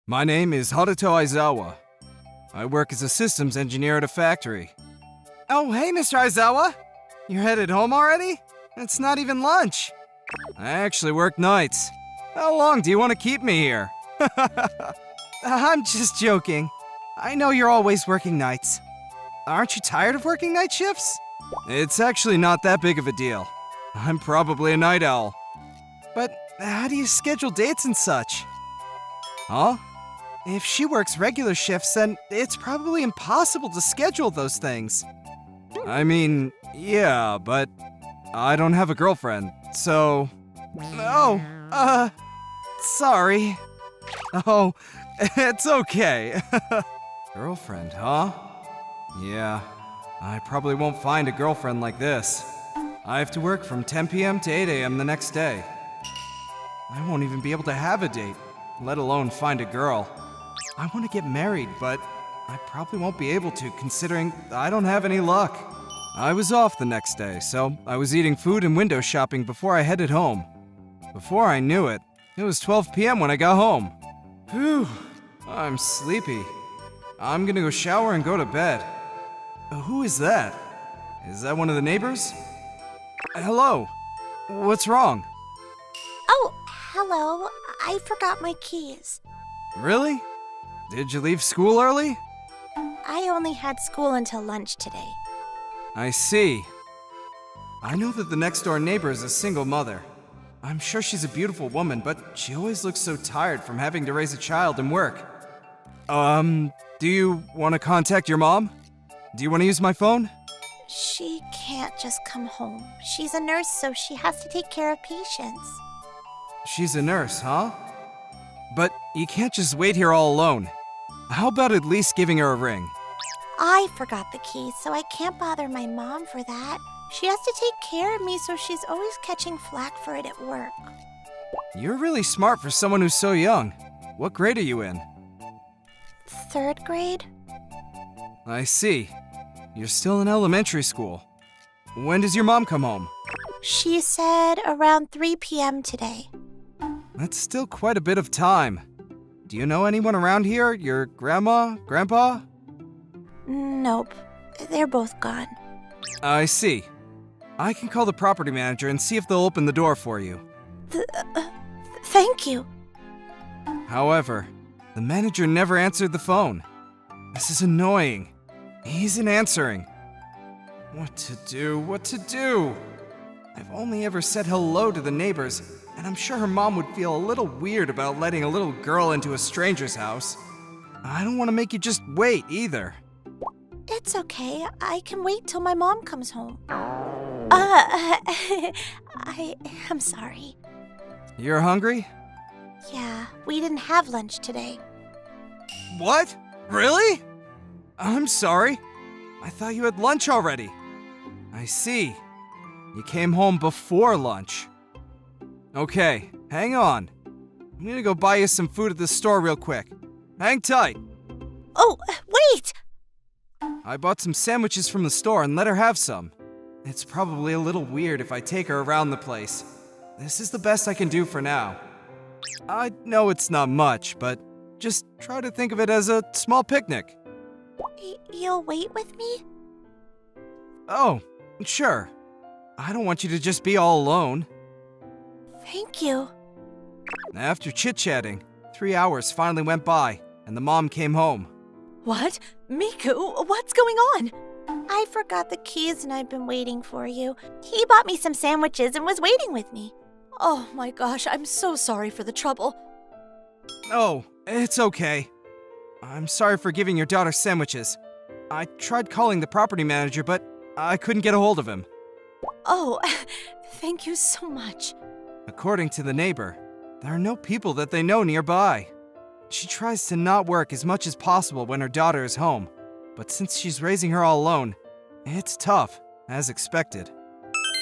My name is Haruto Aizawa. I work as a systems engineer at a factory. Oh, hey, Mr. Aizawa! You're headed home already? It's not even lunch. I actually work nights. How long do you want to keep me here? I'm just joking. I know you're always working nights. Aren't you tired of working night shifts? It's actually not that big of a deal. I'm probably a night owl. But how do you schedule dates and such? Huh? If she works regular shifts, then it's probably impossible to schedule those things. I mean, yeah, but I don't have a girlfriend, so... Oh, sorry. Oh, it's okay. Girlfriend, huh? Yeah, I probably won't find a girlfriend like this. I have to work from 10 p.m. to 8 a.m. the next day. I won't even be able to have a date, let alone find a girl. I want to get married, but I probably won't be able to, considering I don't have any luck. I was off the next day, so I was eating food and window shopping before I headed home. Before I knew it, it was 12 p.m. when I got home. Whew, I'm sleepy. I'm gonna go shower and go to bed. Who is that? Is that one of the neighbors? Hello? What's wrong? Oh, hello. I forgot my keys. Really? Did you leave school early? I only had school until lunch today. I see. I know that the next door neighbor is a single mother. I'm sure she's a beautiful woman, but she always looks so tired from having to raise a child and work. Do you want to contact your mom? Do you want to use my phone? She can't just come home. She's a nurse, so she has to take care of patients. She's a nurse, huh? But you can't just wait here all alone. How about at least giving her a ring? I forgot the keys, so I can't bother my mom for that. She has to take care of me, so she's always catching flack for it at work. You're really smart for someone who's so young. What grade are you in? 3rd grade? I see. You're still in elementary school. When does your mom come home? She said around 3 p.m. today. That's still quite a bit of time. Do you know anyone around here? Your grandma? Grandpa? Nope. They're both gone. I see. I can call the property manager and see if they'll open the door for you. Thank you. However, the manager never answered the phone. This is annoying. He isn't answering. What to do? What to do? I've only ever said hello to the neighbors, and I'm sure her mom would feel a little weird about letting a little girl into a stranger's house. I don't want to make you just wait either. It's okay. I can wait till my mom comes home. I'm sorry. You're hungry? Yeah, we didn't have lunch today. What? Really? I'm sorry. I thought you had lunch already. I see. You came home before lunch. Okay, hang on. I'm gonna go buy you some food at the store real quick. Hang tight. Oh, wait! I bought some sandwiches from the store and let her have some. It's probably a little weird if I take her around the place. This is the best I can do for now. I know it's not much, but just try to think of it as a small picnic. You'll wait with me? Oh, sure. I don't want you to just be all alone. Thank you. After chit-chatting, 3 hours finally went by, and the mom came home. What? Miku, what's going on? I forgot the keys and I've been waiting for you. He bought me some sandwiches and was waiting with me. Oh my gosh, I'm so sorry for the trouble. Oh, it's okay. I'm sorry for giving your daughter sandwiches. I tried calling the property manager, but I couldn't get a hold of him. Oh, thank you so much. According to the neighbor, there are no people that they know nearby. She tries to not work as much as possible when her daughter is home, but since she's raising her all alone, it's tough, as expected.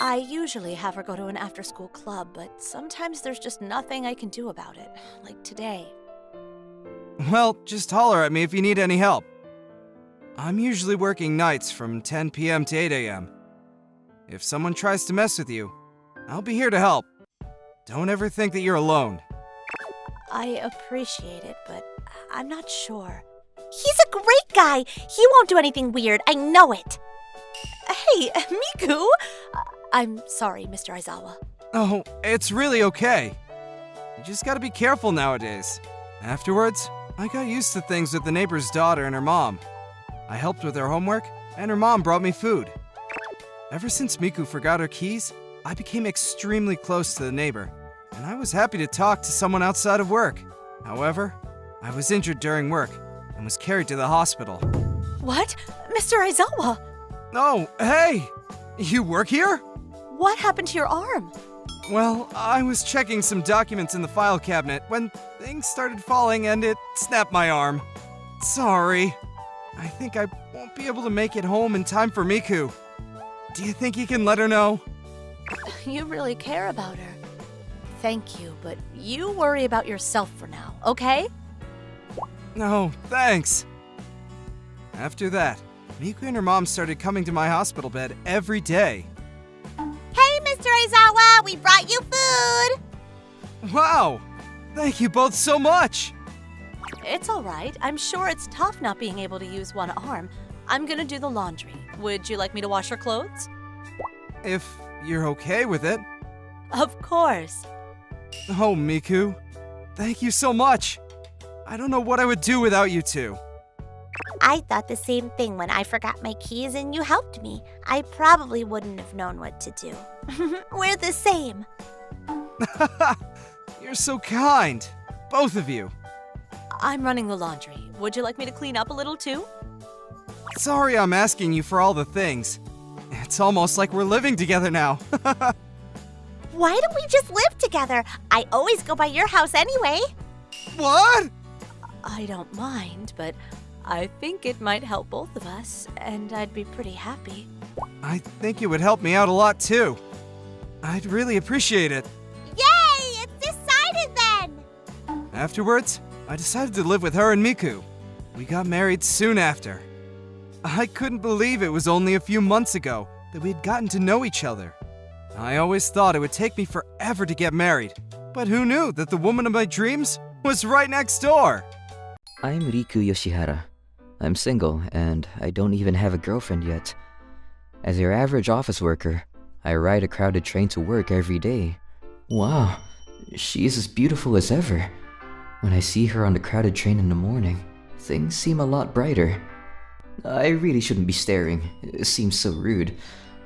I usually have her go to an after-school club, but sometimes there's just nothing I can do about it, like today. Well, just holler at me if you need any help. I'm usually working nights from 10 p.m. to 8 a.m. If someone tries to mess with you, I'll be here to help. Don't ever think that you're alone. I appreciate it, but I'm not sure. He's a great guy. He won't do anything weird. I know it. Hey, Miku! I'm sorry, Mr. Aizawa. Oh, it's really okay. You just gotta be careful nowadays. Afterwards, I got used to things with the neighbor's daughter and her mom. I helped with her homework, and her mom brought me food. Ever since Miku forgot her keys, I became extremely close to the neighbor, and I was happy to talk to someone outside of work. However, I was injured during work and was carried to the hospital. What? Mr. Aizawa! Oh, hey! You work here? What happened to your arm? Well, I was checking some documents in the file cabinet when things started falling and it snapped my arm. Sorry. I think I won't be able to make it home in time for Miku. Do you think you can let her know? You really care about her. Thank you, but you worry about yourself for now, okay? No, thanks. After that, Miku and her mom started coming to my hospital bed every day. Hey, Mr. Aizawa, we brought you food. Wow! Thank you both so much! It's all right. I'm sure it's tough not being able to use one arm. I'm gonna do the laundry. Would you like me to wash your clothes? If you're okay with it. Of course. Oh, Miku. Thank you so much. I don't know what I would do without you two. I thought the same thing when I forgot my keys and you helped me. I probably wouldn't have known what to do. We're the same. You're so kind. Both of you. I'm running the laundry. Would you like me to clean up a little too? Sorry I'm asking you for all the things. It's almost like we're living together now. Why don't we just live together? I always go by your house anyway. What? I don't mind, but I think it might help both of us, and I'd be pretty happy. I think it would help me out a lot too. I'd really appreciate it. Yay! It's decided then! Afterwards, I decided to live with her and Miku. We got married soon after. I couldn't believe it was only a few months ago that we had gotten to know each other. I always thought it would take me forever to get married, but who knew that the woman of my dreams was right next door? I'm Riku Yoshihara. I'm single, and I don't even have a girlfriend yet. As your average office worker, I ride a crowded train to work every day. Wow, she is as beautiful as ever. When I see her on the crowded train in the morning, things seem a lot brighter. I really shouldn't be staring, it seems so rude,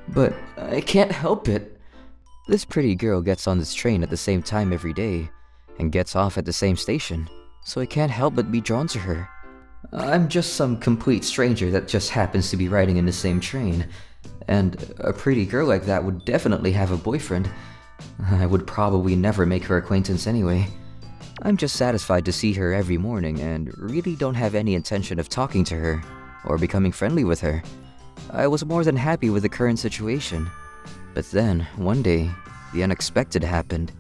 but I can't help it. This pretty girl gets on this train at the same time every day, and gets off at the same station, so I can't help but be drawn to her. I'm just some complete stranger that just happens to be riding in the same train, and a pretty girl like that would definitely have a boyfriend. I would probably never make her acquaintance anyway. I'm just satisfied to see her every morning and really don't have any intention of talking to her or becoming friendly with her. I was more than happy with the current situation. But then, one day, the unexpected happened.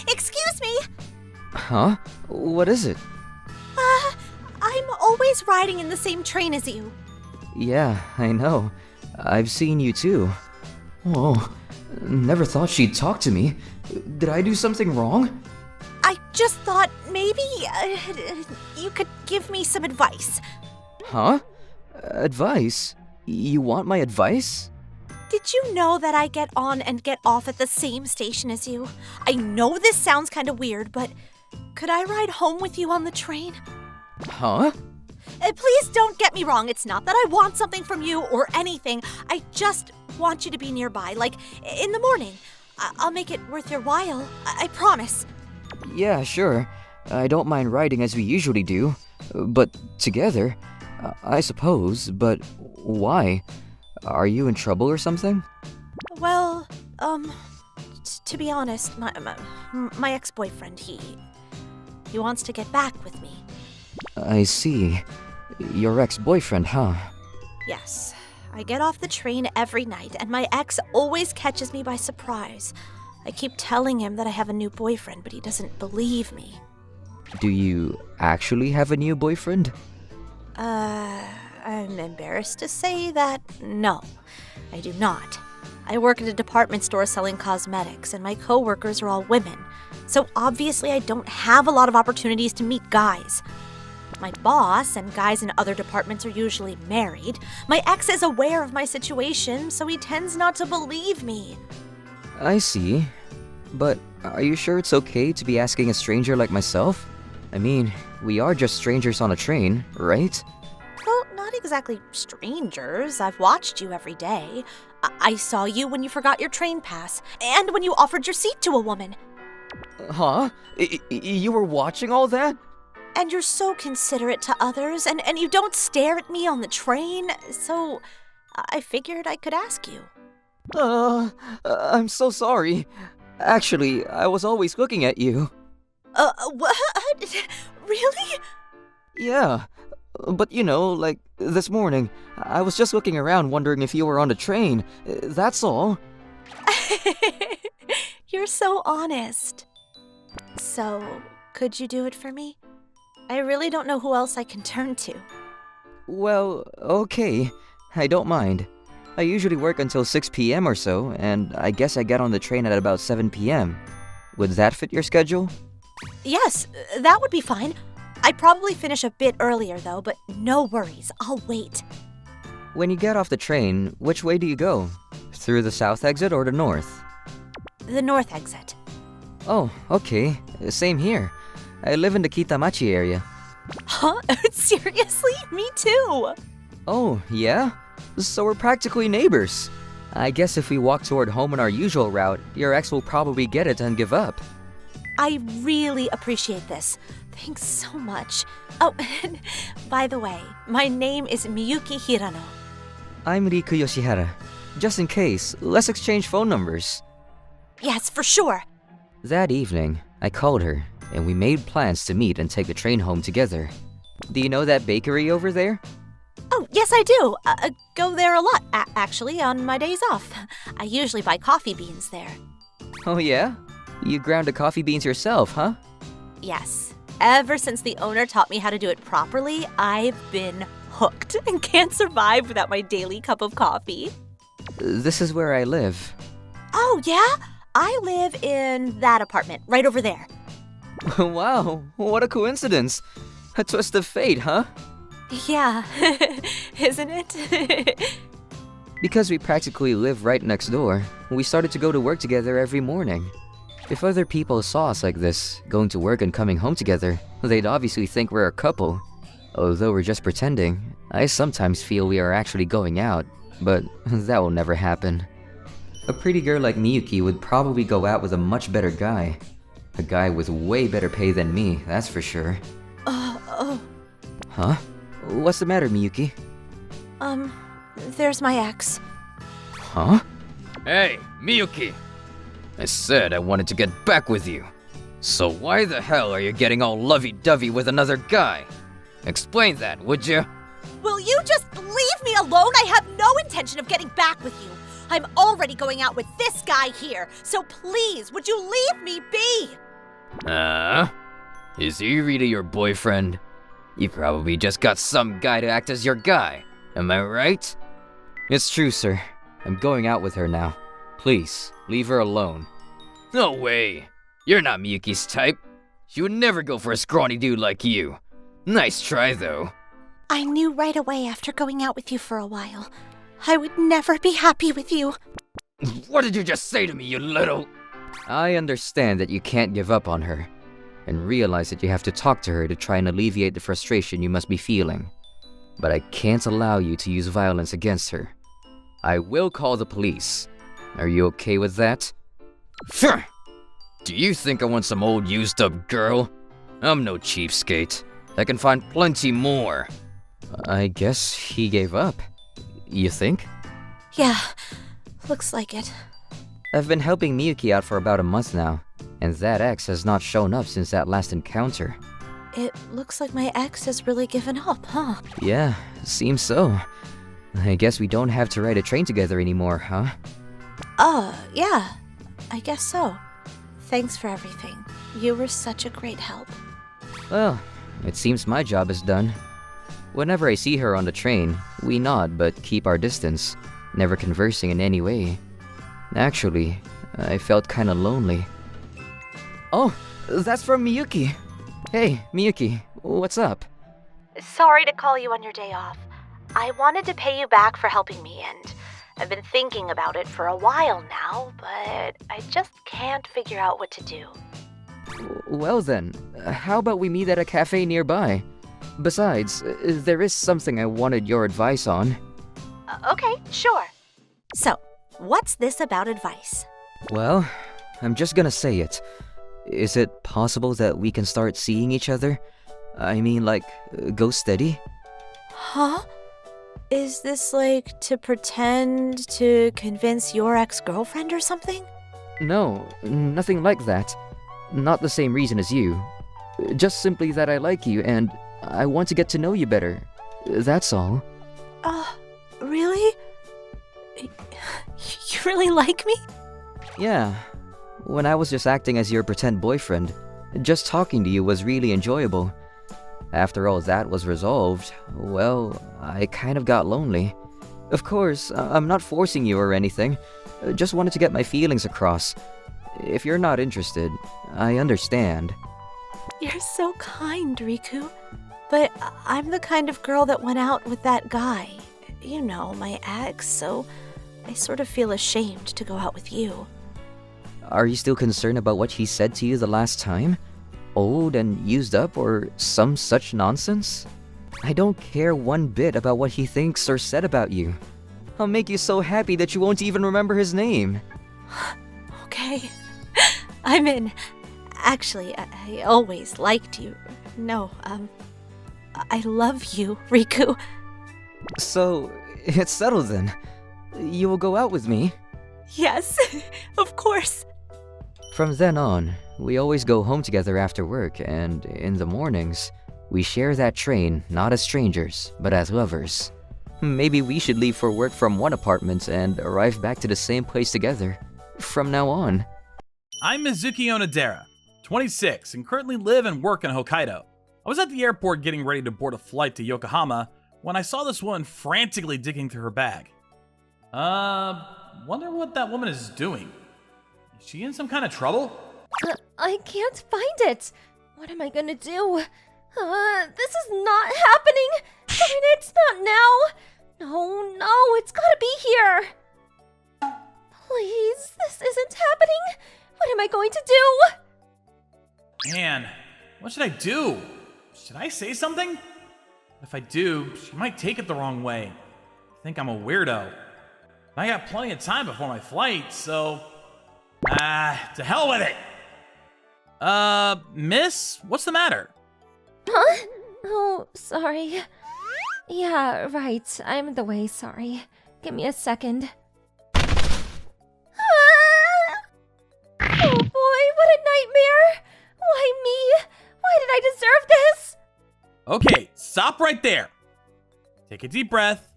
Excuse me. Huh? What is it? I'm always riding in the same train as you. Yeah, I know. I've seen you too. Oh, never thought she'd talk to me. Did I do something wrong? I just thought maybe you could give me some advice. Huh? Advice? You want my advice? Did you know that I get on and get off at the same station as you? I know this sounds kind of weird, but could I ride home with you on the train? Huh? Please don't get me wrong. It's not that I want something from you or anything. I just want you to be nearby, like in the morning. I'll make it worth your while. I promise. Yeah, sure. I don't mind riding as we usually do. But together, I suppose. But why? Are you in trouble or something? Well, to be honest, my ex-boyfriend, he wants to get back with me. I see. Your ex-boyfriend, huh? Yes. I get off the train every night, and my ex always catches me by surprise. I keep telling him that I have a new boyfriend, but he doesn't believe me. Do you actually have a new boyfriend? I'm embarrassed to say that no, I do not. I work at a department store selling cosmetics, and my coworkers are all women. So obviously I don't have a lot of opportunities to meet guys. My boss and guys in other departments are usually married. My ex is aware of my situation, so he tends not to believe me. I see. But are you sure it's okay to be asking a stranger like myself? I mean, we are just strangers on a train, right? Well, not exactly strangers. I've watched you every day. I saw you when you forgot your train pass, and when you offered your seat to a woman. Huh? You were watching all that? And you're so considerate to others, and you don't stare at me on the train, so I figured I could ask you. I'm so sorry. Actually, I was always looking at you. What? Really? Yeah. But you know, like, this morning, I was just looking around wondering if you were on the train. That's all. You're so honest. So, could you do it for me? I really don't know who else I can turn to. Well, okay. I don't mind. I usually work until 6 p.m. or so, and I guess I get on the train at about 7 p.m. Would that fit your schedule? Yes, that would be fine. I'd probably finish a bit earlier though, but no worries, I'll wait. When you get off the train, which way do you go? Through the south exit or the north? The north exit. Oh, okay. Same here. I live in the Kitamachi area. Huh? Seriously? Me too. Oh, yeah? So we're practically neighbors. I guess if we walk toward home on our usual route, your ex will probably get it and give up. I really appreciate this. Thanks so much. Oh, by the way, my name is Miyuki Hirano. I'm Riku Yoshihara. Just in case, let's exchange phone numbers. Yes, for sure. That evening, I called her, and we made plans to meet and take the train home together. Do you know that bakery over there? Oh, yes, I do. Go there a lot, actually, on my days off. I usually buy coffee beans there. Oh yeah? You ground the coffee beans yourself, huh? Yes. Ever since the owner taught me how to do it properly, I've been hooked and can't survive without my daily cup of coffee. This is where I live. Oh, yeah? I live in that apartment, right over there. Wow, what a coincidence. A twist of fate, huh? Yeah, isn't it? Because we practically live right next door, we started to go to work together every morning. If other people saw us like this, going to work and coming home together, they'd obviously think we're a couple. Although we're just pretending, I sometimes feel we are actually going out, but that will never happen. A pretty girl like Miyuki would probably go out with a much better guy. A guy with way better pay than me, that's for sure. Huh? What's the matter, Miyuki? There's my ex. Huh? Hey, Miyuki! I said I wanted to get back with you. So why the hell are you getting all lovey-dovey with another guy? Explain that, would you? Will you just leave me alone? I have no intention of getting back with you. I'm already going out with this guy here, so please, would you leave me be? Is he really your boyfriend? You probably just got some guy to act as your guy, am I right? It's true, sir. I'm going out with her now. Please, leave her alone. No way! You're not Miyuki's type. She would never go for a scrawny dude like you. Nice try, though. I knew right away after going out with you for a while. I would never be happy with you. What did you just say to me, you little... I understand that you can't give up on her, and realize that you have to talk to her to try and alleviate the frustration you must be feeling. But I can't allow you to use violence against her. I will call the police. Are you okay with that? Phew! Do you think I want some old used-up girl? I'm no cheapskate. I can find plenty more. I guess he gave up. You think? Yeah, looks like it. I've been helping Miyuki out for about a month now, and that ex has not shown up since that last encounter. It looks like my ex has really given up, huh? Yeah, seems so. I guess we don't have to ride a train together anymore, huh? Yeah, I guess so. Thanks for everything. You were such a great help. Well, it seems my job is done. Whenever I see her on the train, we nod but keep our distance, never conversing in any way. Actually, I felt kinda lonely. Oh, that's from Miyuki. Hey, Miyuki, what's up? Sorry to call you on your day off. I wanted to pay you back for helping me, and I've been thinking about it for a while now, but I just can't figure out what to do. Well then, how about we meet at a cafe nearby? Besides, there is something I wanted your advice on. Okay, sure. So, what's this about advice? Well, I'm just gonna say it. Is it possible that we can start seeing each other? I mean, like, go steady? Huh? Is this like to pretend to convince your ex-girlfriend or something? No, nothing like that. Not the same reason as you. Just simply that I like you and I want to get to know you better. That's all. Really? You really like me? Yeah. When I was just acting as your pretend boyfriend, just talking to you was really enjoyable. After all that was resolved, well, I kind of got lonely. Of course, I'm not forcing you or anything. Just wanted to get my feelings across. If you're not interested, I understand. You're so kind, Riku. But I'm the kind of girl that went out with that guy. You know, my ex, so I sort of feel ashamed to go out with you. Are you still concerned about what he said to you the last time? Old and used up or some such nonsense? I don't care one bit about what he thinks or said about you. I'll make you so happy that you won't even remember his name. Okay. I'm in. Actually, I always liked you. No, I love you, Riku. So, it's settled then. You will go out with me? Yes, of course. From then on, we always go home together after work, and in the mornings, we share that train not as strangers, but as lovers. Maybe we should leave for work from one apartment and arrive back to the same place together. From now on. I'm Mizuki Onodera, 26, and currently live and work in Hokkaido. I was at the airport getting ready to board a flight to Yokohama when I saw this woman frantically digging through her bag. Wonder what that woman is doing. Is she in some kind of trouble? I can't find it. What am I gonna do? This is not happening. Darn it, it's not now. No, it's gotta be here. Please, this isn't happening. What am I going to do? Man, what should I do? Should I say something? If I do, she might take it the wrong way. Think I'm a weirdo. I got plenty of time before my flight, so... to hell with it! Miss? What's the matter? Huh? Oh, sorry. Yeah, right. I'm in the way, sorry. Give me a second. Oh boy, what a nightmare! Why me? Why did I deserve this? Okay, stop right there. Take a deep breath.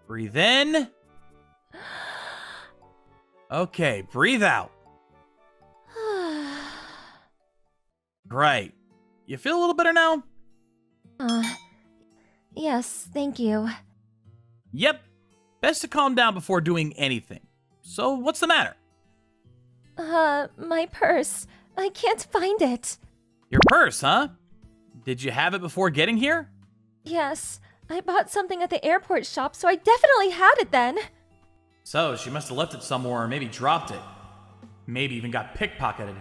Breathe in. Okay, breathe out. Right. You feel a little better now? Yes, thank you. Yep. Best to calm down before doing anything. So, what's the matter? My purse. I can't find it. Your purse, huh? Did you have it before getting here? Yes, I bought something at the airport shop, so I definitely had it then. So, she must have left it somewhere or maybe dropped it. Maybe even got pickpocketed.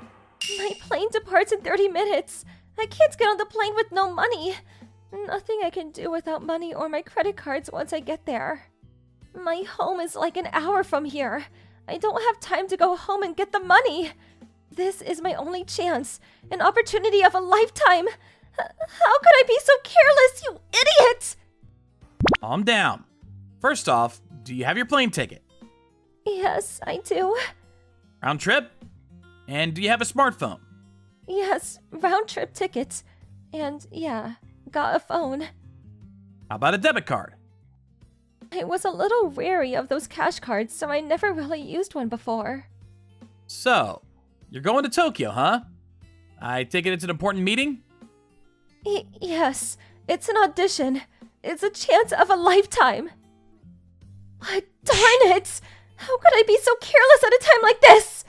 My plane departs in 30 minutes. I can't get on the plane with no money. Nothing I can do without money or my credit cards once I get there. My home is like an hour from here. I don't have time to go home and get the money. This is my only chance, an opportunity of a lifetime. How could I be so careless, you idiot? Calm down. First off, do you have your plane ticket? Yes, I do. Round trip? And do you have a smartphone? Yes, round trip tickets. And yeah, got a phone. How about a debit card? I was a little wary of those cash cards, so I never really used one before. So, you're going to Tokyo, huh? I take it it's an important meeting? Yes, it's an audition. It's a chance of a lifetime. Darn it! How could I be so careless at a time like this?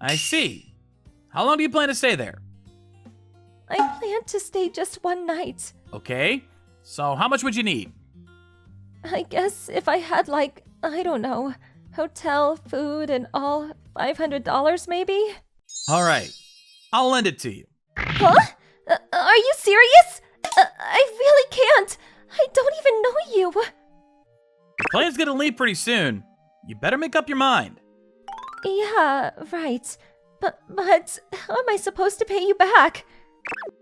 I see. How long do you plan to stay there? I planned to stay just one night. Okay. So how much would you need? I guess if I had I don't know, hotel, food, and all, $500 maybe? Alright. I'll lend it to you. Huh? Are you serious? I really can't. I don't even know you. The plane's gonna leave pretty soon. You better make up your mind. Yeah, right. But how am I supposed to pay you back?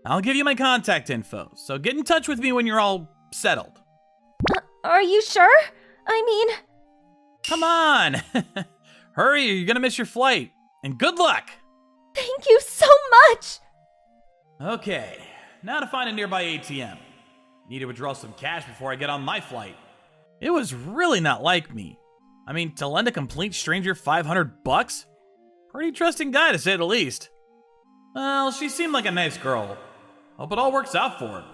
I'll give you my contact info, so get in touch with me when you're all settled. Are you sure? I mean... Come on! Hurry, or you're gonna miss your flight. And good luck! Thank you so much! Okay, now to find a nearby ATM. Need to withdraw some cash before I get on my flight. It was really not like me. I mean, to lend a complete stranger $500? Pretty trusting guy, to say the least. Well, she seemed like a nice girl. Hope it all works out for her.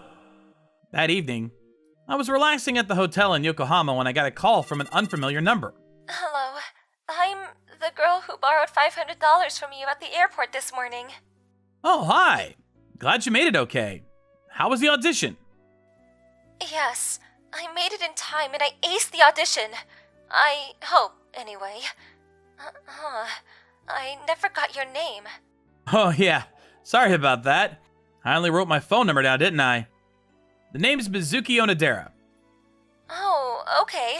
That evening, I was relaxing at the hotel in Yokohama when I got a call from an unfamiliar number. Hello. I'm the girl who borrowed $500 from you at the airport this morning. Oh, hi! Glad you made it okay. How was the audition? Yes, I made it in time and I aced the audition. I hope, anyway. I never got your name. Oh, yeah. Sorry about that. I only wrote my phone number down, didn't I? The name's Mizuki Onodera. Oh, okay,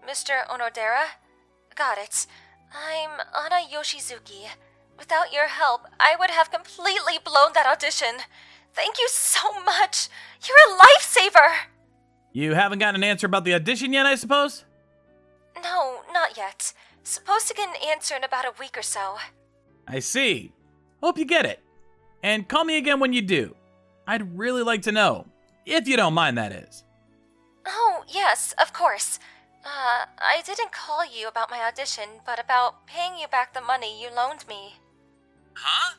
Mr. Onodera. Got it. I'm Ana Yoshizuki. Without your help, I would have completely blown that audition. Thank you so much. You're a lifesaver. You haven't gotten an answer about the audition yet, I suppose? No, not yet. Supposed to get an answer in about a week or so. I see. Hope you get it. And call me again when you do. I'd really like to know. If you don't mind, that is. Oh, yes, of course. I didn't call you about my audition, but about paying you back the money you loaned me. Huh?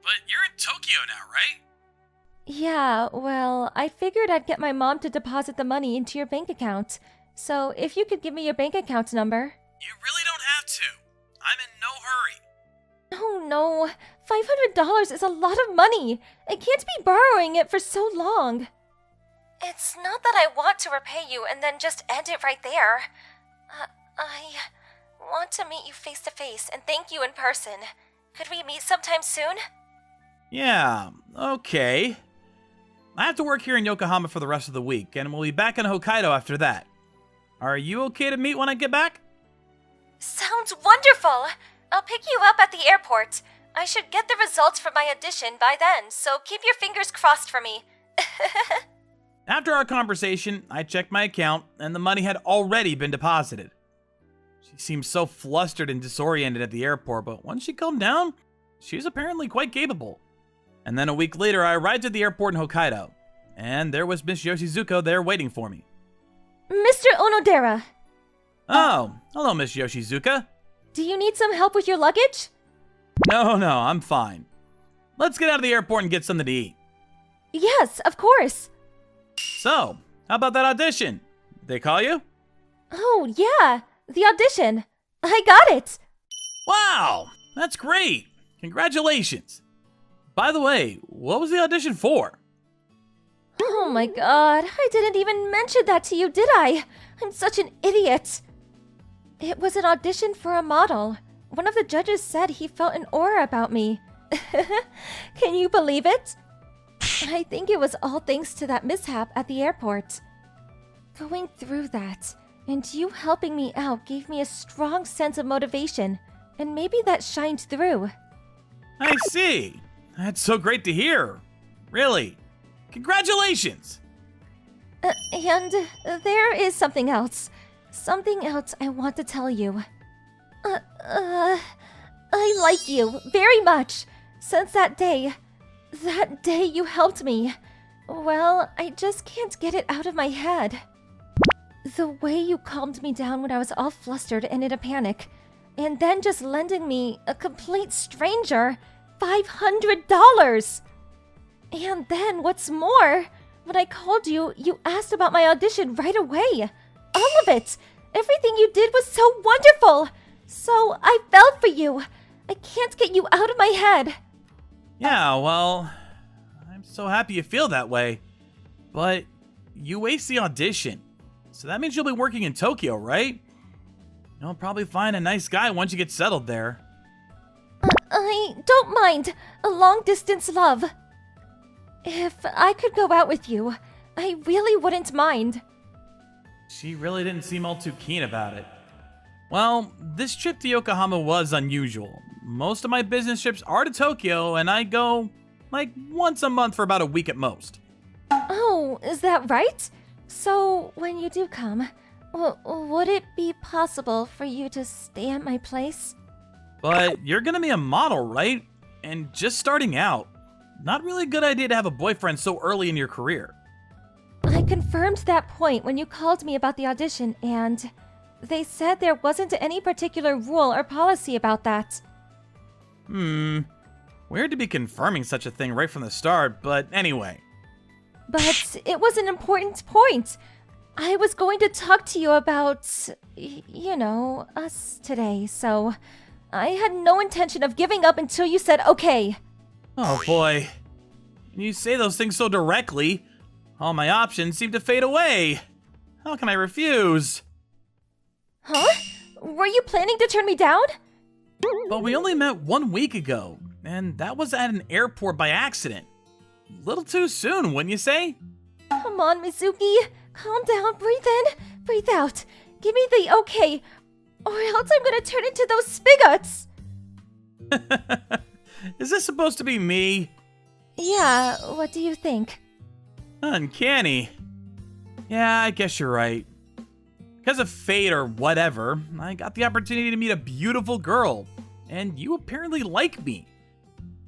But you're in Tokyo now, right? Yeah, well, I figured I'd get my mom to deposit the money into your bank account. So if you could give me your bank account number. You really don't have to. I'm in no hurry. Oh no, $500 is a lot of money. I can't be borrowing it for so long. It's not that I want to repay you and then just end it right there. I want to meet you face to face and thank you in person. Could we meet sometime soon? Yeah, okay. I have to work here in Yokohama for the rest of the week, and we'll be back in Hokkaido after that. Are you okay to meet when I get back? Sounds wonderful! I'll pick you up at the airport. I should get the results from my audition by then, so keep your fingers crossed for me. After our conversation, I checked my account, and the money had already been deposited. She seemed so flustered and disoriented at the airport, but once she calmed down, she was apparently quite capable. And then a week later, I arrived at the airport in Hokkaido, and there was Miss Yoshizuka there waiting for me. Mr. Onodera, Oh, hello, Miss Yoshizuka. do you need some help with your luggage? No, I'm fine. Let's get out of the airport and get something to eat. Yes, of course. So, how about that audition? They call you? Oh, yeah, the audition. I got it. Wow, that's great. Congratulations. By the way, what was the audition for? Oh my god, I didn't even mention that to you, did I? I'm such an idiot. It was an audition for a model. One of the judges said he felt an aura about me. Can you believe it? I think it was all thanks to that mishap at the airport. Going through that, and you helping me out gave me a strong sense of motivation, and maybe that shined through. I see. That's so great to hear. Really. Congratulations. And there is something else. Something else I want to tell you. I like you very much. Since that day you helped me. Well, I just can't get it out of my head. The way you calmed me down when I was all flustered and in a panic, and then just lending me, a complete stranger, $500. And then, what's more, when I called you, you asked about my audition right away. All of it. Everything you did was so wonderful. So I fell for you. I can't get you out of my head. Yeah, well, I'm so happy you feel that way. But you aced the audition. So that means you'll be working in Tokyo, right? You'll probably find a nice guy once you get settled there. I don't mind a long-distance love. If I could go out with you, I really wouldn't mind. She really didn't seem all too keen about it. Well, this trip to Yokohama was unusual. Most of my business trips are to Tokyo, and I go like once a month for about a week at most. Oh, is that right? So, when you do come, would it be possible for you to stay at my place? But you're gonna be a model, right? And just starting out. Not really a good idea to have a boyfriend so early in your career. I confirmed that point when you called me about the audition, and they said there wasn't any particular rule or policy about that. Weird to be confirming such a thing right from the start, but anyway. But it was an important point. I was going to talk to you about, us today, so I had no intention of giving up until you said okay. Oh boy. You say those things so directly. All my options seem to fade away. How can I refuse? Huh? Were you planning to turn me down? But we only met 1 week ago, and that was at an airport by accident. Little too soon, wouldn't you say? Come on, Mizuki. Calm down, breathe in, breathe out. Give me the okay, or else I'm gonna turn into those spigots. Is this supposed to be me? Yeah, what do you think? Uncanny. Yeah, I guess you're right. Because of fate or whatever, I got the opportunity to meet a beautiful girl, and you apparently like me.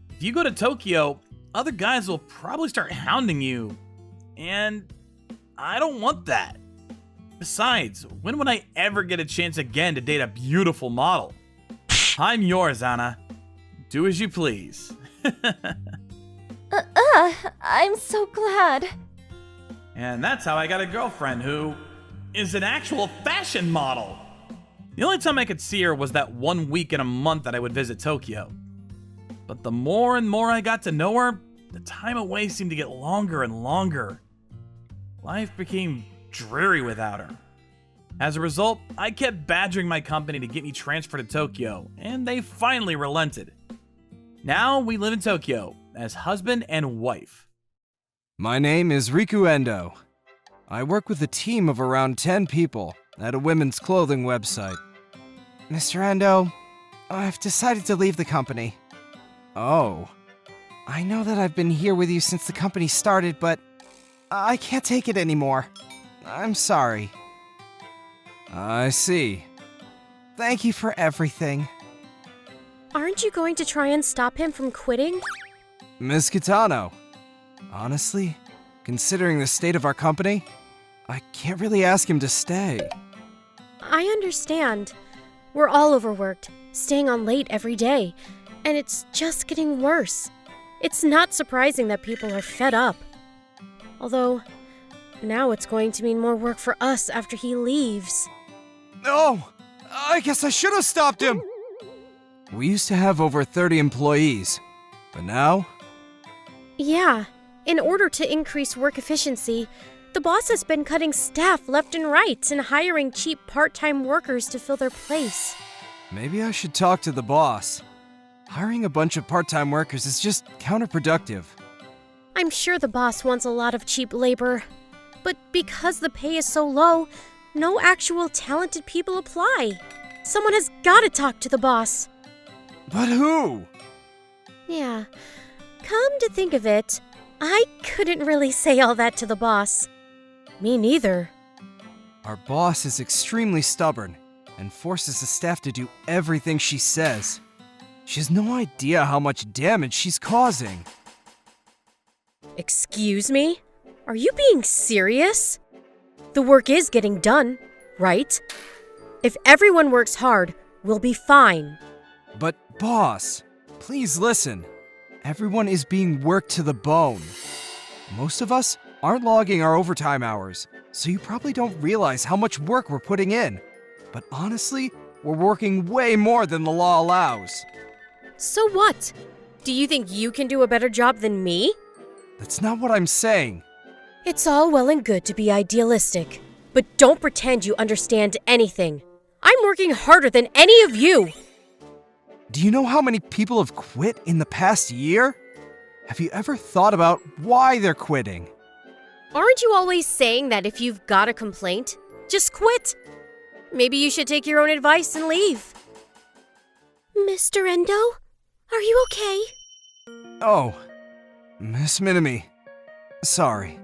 If you go to Tokyo, other guys will probably start hounding you, and I don't want that. Besides, when would I ever get a chance again to date a beautiful model? I'm yours, Anna. Do as you please. I'm so glad. And that's how I got a girlfriend who is an actual fashion model. The only time I could see her was that 1 week in a month that I would visit Tokyo. But the more and more I got to know her, the time away seemed to get longer and longer. Life became dreary without her. As a result, I kept badgering my company to get me transferred to Tokyo, and they finally relented. Now we live in Tokyo as husband and wife. My name is Rikuendo. I work with a team of around 10 people at a women's clothing website. Mr. Endo, I've decided to leave the company. Oh. I know that I've been here with you since the company started, but I can't take it anymore. I'm sorry. I see. Thank you for everything. Aren't you going to try and stop him from quitting? Ms. Kitano, honestly, considering the state of our company, I can't really ask him to stay. I understand. We're all overworked, staying on late every day, and it's just getting worse. It's not surprising that people are fed up. Although, now it's going to mean more work for us after he leaves. Oh, I guess I should have stopped him! We used to have over 30 employees, but now? Yeah, in order to increase work efficiency, the boss has been cutting staff left and right and hiring cheap part-time workers to fill their place. Maybe I should talk to the boss. Hiring a bunch of part-time workers is just counterproductive. I'm sure the boss wants a lot of cheap labor, but because the pay is so low, no actual talented people apply. Someone has got to talk to the boss. But who? Yeah, come to think of it, I couldn't really say all that to the boss. Me neither. Our boss is extremely stubborn and forces the staff to do everything she says. She has no idea how much damage she's causing. Excuse me? Are you being serious? The work is getting done, right? If everyone works hard, we'll be fine. But boss, please listen. Everyone is being worked to the bone. Most of us aren't logging our overtime hours, so you probably don't realize how much work we're putting in. But honestly, we're working way more than the law allows. So what? Do you think you can do a better job than me? That's not what I'm saying. It's all well and good to be idealistic, but don't pretend you understand anything. I'm working harder than any of you. Do you know how many people have quit in the past year? Have you ever thought about why they're quitting? Aren't you always saying that if you've got a complaint, just quit? Maybe you should take your own advice and leave. Mr. Endo, are you okay? Oh, Miss Minami. Sorry.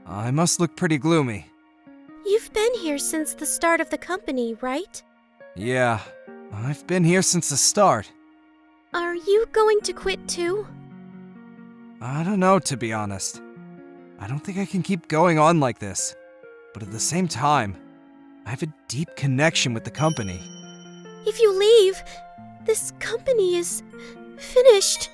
I must look pretty gloomy. You've been here since the start of the company, right? Yeah, I've been here since the start. Are you going to quit too? I don't know, to be honest. I don't think I can keep going on like this. But at the same time, I have a deep connection with the company. If you leave, this company is finished.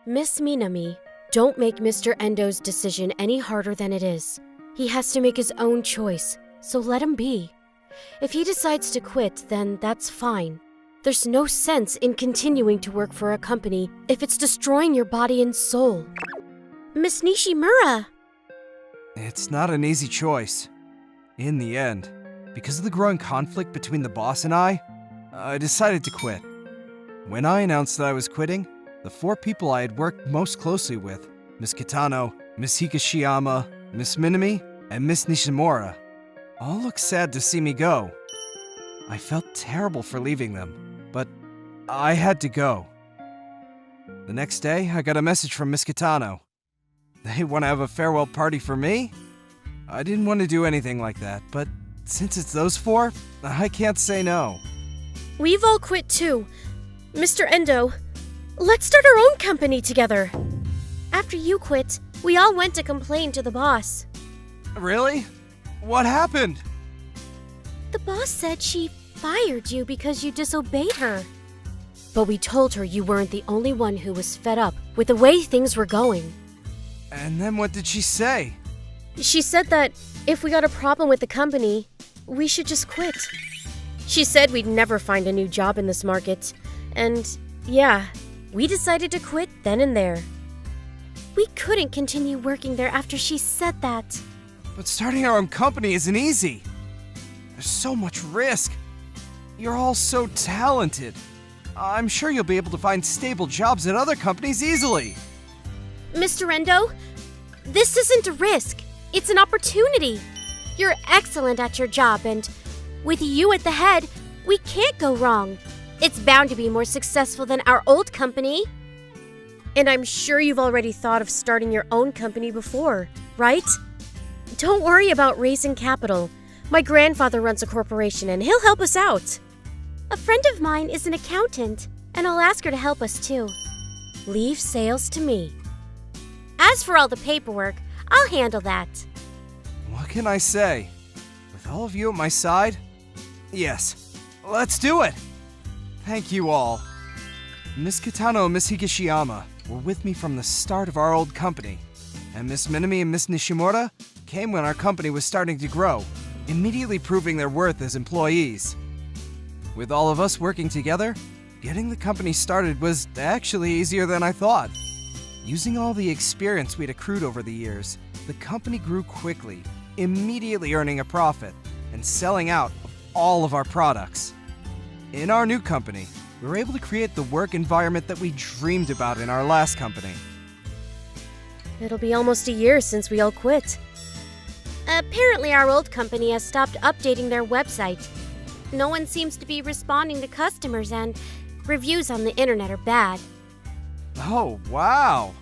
Miss Minami, don't make Mr. Endo's decision any harder than it is. He has to make his own choice, so let him be. If he decides to quit, then that's fine. There's no sense in continuing to work for a company if it's destroying your body and soul. Miss Nishimura! It's not an easy choice. In the end, because of the growing conflict between the boss and I decided to quit. When I announced that I was quitting, the 4 people I had worked most closely with, Miss Kitano, Miss Higashiyama, Miss Minami, and Miss Nishimura, all looked sad to see me go. I felt terrible for leaving them, but I had to go. The next day, I got a message from Miss Kitano. They want to have a farewell party for me? I didn't want to do anything like that, but since it's those 4, I can't say no. We've all quit too. Mr. Endo, let's start our own company together. After you quit, we all went to complain to the boss. Really? What happened? The boss said she fired you because you disobeyed her. But we told her you weren't the only one who was fed up with the way things were going. And then what did she say? She said that if we got a problem with the company, we should just quit. She said we'd never find a new job in this market. And yeah, we decided to quit then and there. We couldn't continue working there after she said that. But starting our own company isn't easy. There's so much risk. You're all so talented. I'm sure you'll be able to find stable jobs at other companies easily. Mr. Endo, this isn't a risk. It's an opportunity. You're excellent at your job, and with you at the head, we can't go wrong. It's bound to be more successful than our old company. And I'm sure you've already thought of starting your own company before, right? Don't worry about raising capital. My grandfather runs a corporation and he'll help us out. A friend of mine is an accountant, and I'll ask her to help us too. Leave sales to me. As for all the paperwork, I'll handle that. What can I say? With all of you at my side? Yes, let's do it! Thank you all. Miss Kitano and Miss Higashiyama were with me from the start of our old company, and Miss Minami and Miss Nishimura came when our company was starting to grow, immediately proving their worth as employees. With all of us working together, getting the company started was actually easier than I thought. Using all the experience we'd accrued over the years, the company grew quickly, immediately earning a profit and selling out of all of our products. In our new company, we were able to create the work environment that we dreamed about in our last company. It'll be almost a year since we all quit. Apparently our old company has stopped updating their website. No one seems to be responding to customers, and reviews on the internet are bad. Oh, wow!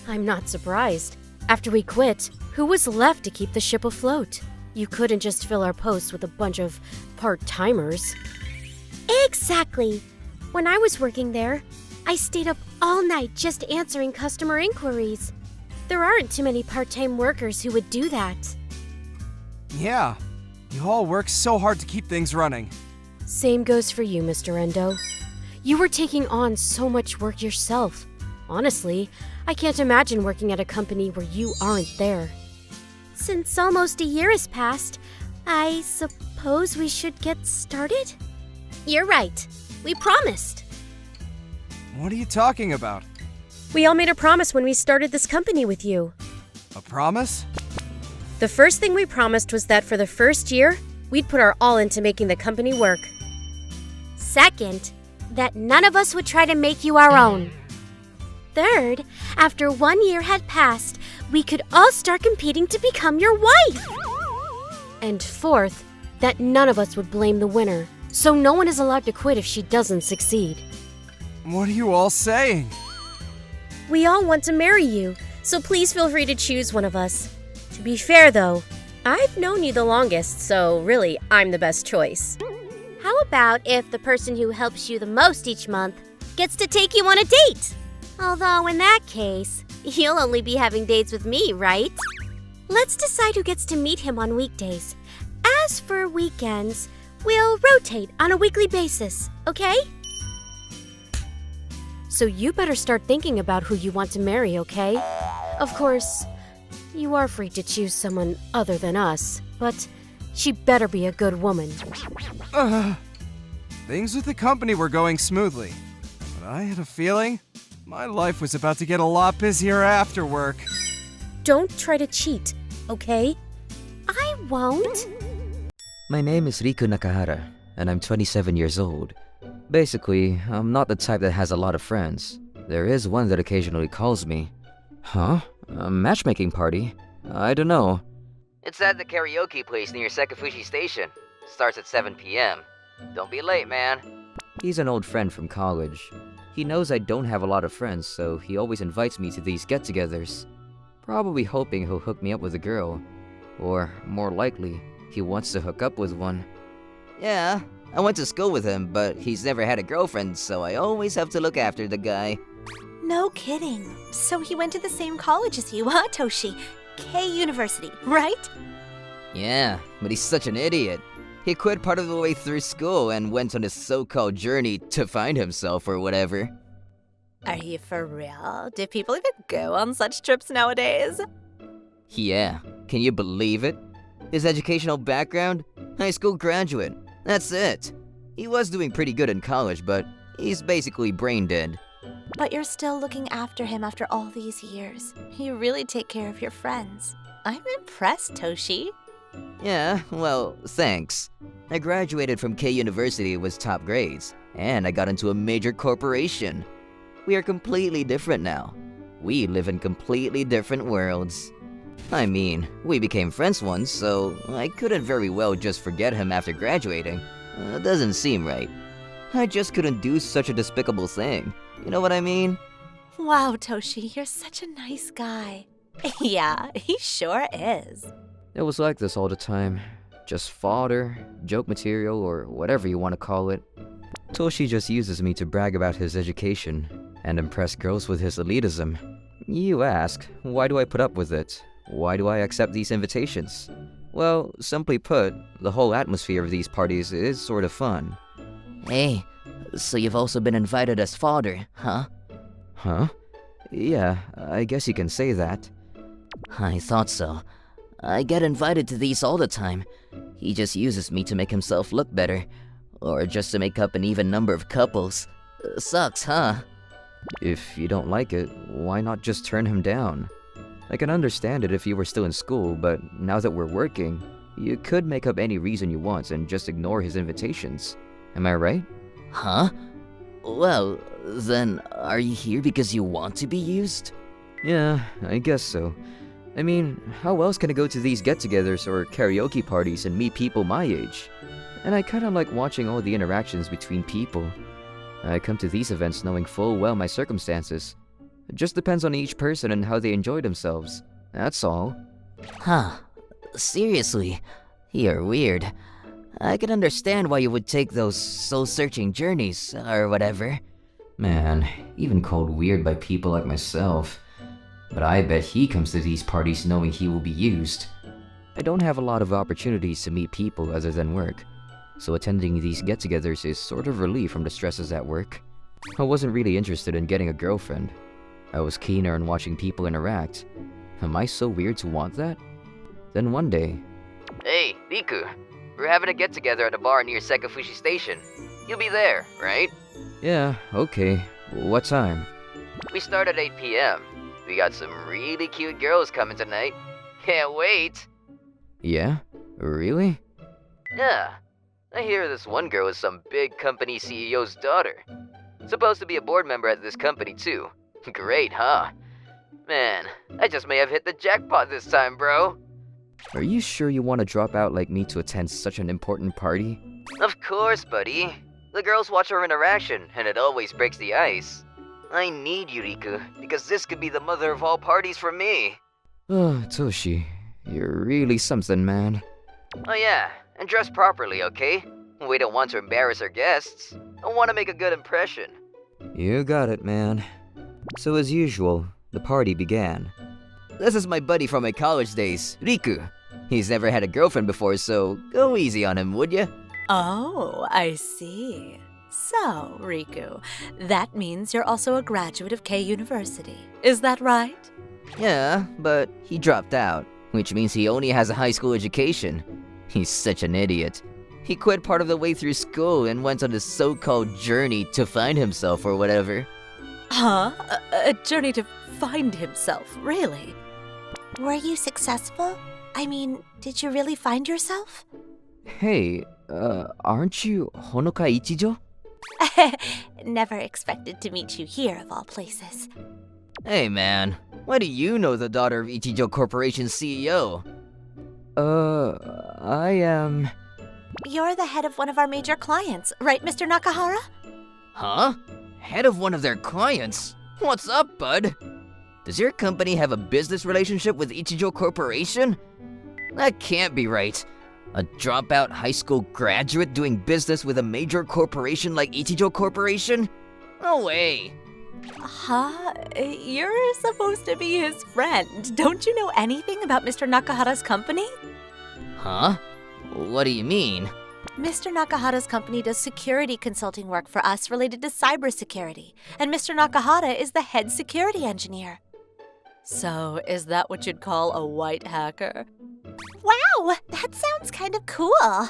I'm not surprised. After we quit, who was left to keep the ship afloat? You couldn't just fill our posts with a bunch of part-timers. Exactly! When I was working there, I stayed up all night just answering customer inquiries. There aren't too many part-time workers who would do that. Yeah, you all work so hard to keep things running. Same goes for you, Mr. Endo. You were taking on so much work yourself. Honestly, I can't imagine working at a company where you aren't there. Since almost a year has passed, I suppose suppose we should get started? You're right. We promised. What are you talking about? We all made a promise when we started this company with you. A promise? The first thing we promised was that for the first year, we'd put our all into making the company work. Second, that none of us would try to make you our own. Third, after 1 year had passed, we could all start competing to become your wife. And fourth, that none of us would blame the winner, so no one is allowed to quit if she doesn't succeed. What are you all saying? We all want to marry you, so please feel free to choose one of us. To be fair though, I've known you the longest, so really, I'm the best choice. How about if the person who helps you the most each month gets to take you on a date? Although in that case, you'll only be having dates with me, right? Let's decide who gets to meet him on weekdays. As for weekends, we'll rotate on a weekly basis, okay? So you better start thinking about who you want to marry, okay? Of course, you are free to choose someone other than us, but she better be a good woman. Things with the company were going smoothly, but I had a feeling my life was about to get a lot busier after work. Don't try to cheat, okay? I won't. My name is Riku Nakahara, and I'm 27 years old. Basically, I'm not the type that has a lot of friends. There is one that occasionally calls me. Huh? A matchmaking party? I don't know. It's at the karaoke place near Sakai Fushigi Station. Starts at 7 p.m. Don't be late, man. He's an old friend from college. He knows I don't have a lot of friends, so he always invites me to these get-togethers. Probably hoping he'll hook me up with a girl. Or, more likely, he wants to hook up with one. Yeah, I went to school with him, but he's never had a girlfriend, so I always have to look after the guy. No kidding. So he went to the same college as you, huh, Toshi? K University, right? Yeah, but he's such an idiot. He quit part of the way through school and went on his so-called journey to find himself or whatever. Are you for real? Do people even go on such trips nowadays? Yeah, can you believe it? His educational background? High school graduate. That's it. He was doing pretty good in college, but he's basically brain dead. But you're still looking after him after all these years. You really take care of your friends. I'm impressed, Toshi. Yeah, well, thanks. I graduated from K University with top grades, and I got into a major corporation. We are completely different now. We live in completely different worlds. I mean, we became friends once, so I couldn't very well just forget him after graduating. Doesn't seem right. I just couldn't do such a despicable thing. You know what I mean? Wow, Toshi, you're such a nice guy. Yeah, he sure is. It was like this all the time. Just fodder, joke material, or whatever you want to call it. Toshi just uses me to brag about his education and impress girls with his elitism. You ask, why do I put up with it? Why do I accept these invitations? Well, simply put, the whole atmosphere of these parties is sort of fun. Hey, so you've also been invited as fodder, huh? Huh? Yeah, I guess you can say that. I thought so. I get invited to these all the time. He just uses me to make himself look better. Or just to make up an even number of couples. Sucks, huh? If you don't like it, why not just turn him down? I can understand it if you were still in school, but now that we're working, you could make up any reason you want and just ignore his invitations. Am I right? Huh? Well, then, are you here because you want to be used? Yeah, I guess so. I mean, how else can I go to these get-togethers or karaoke parties and meet people my age? And I kinda like watching all the interactions between people. I come to these events knowing full well my circumstances. It just depends on each person and how they enjoy themselves. That's all. Huh. Seriously, you're weird. I can understand why you would take those soul-searching journeys, or whatever. Man, even called weird by people like myself. But I bet he comes to these parties knowing he will be used. I don't have a lot of opportunities to meet people other than work, so attending these get-togethers is sort of relief from the stresses at work. I wasn't really interested in getting a girlfriend. I was keener on watching people interact. Am I so weird to want that? Then one day... Hey, Riku. We're having a get-together at a bar near Sakai Fushigi Station. You'll be there, right? Yeah, okay. What time? We start at 8 p.m. We got some really cute girls coming tonight. Can't wait! Yeah? Really? Yeah. I hear this one girl is some big company CEO's daughter. Supposed to be a board member at this company too. Great, huh? Man, I just may have hit the jackpot this time, bro. Are you sure you want to drop out like me to attend such an important party? Of course, buddy. The girls watch our interaction, and it always breaks the ice. I need you, Riku, because this could be the mother of all parties for me. Oh, Toshi, you're really something, man. Oh yeah, and dress properly, okay? We don't want to embarrass our guests. I want to make a good impression. You got it, man. So as usual, the party began. This is my buddy from my college days, Riku. He's never had a girlfriend before, so go easy on him, would ya? Oh, I see. So, Riku, that means you're also a graduate of K University. Is that right? Yeah, but he dropped out, which means he only has a high school education. He's such an idiot. He quit part of the way through school and went on this so-called journey to find himself or whatever. Huh? A journey to find himself, really? Were you successful? I mean, did you really find yourself? Hey, aren't you Honoka Ichijo? Never expected to meet you here, of all places. Hey man, why do you know the daughter of Ichijo Corporation's CEO? I am... You're the head of one of our major clients, right, Mr. Nakahara? Huh? Head of one of their clients? What's up, bud? Does your company have a business relationship with Ichijo Corporation? That can't be right. A dropout high school graduate doing business with a major corporation like Ichijo Corporation? No way. Huh? You're supposed to be his friend. Don't you know anything about Mr. Nakahara's company? Huh? What do you mean? Mr. Nakahara's company does security consulting work for us related to cybersecurity, and Mr. Nakahara is the head security engineer. So, is that what you'd call a white hacker? Wow, that sounds kind of cool.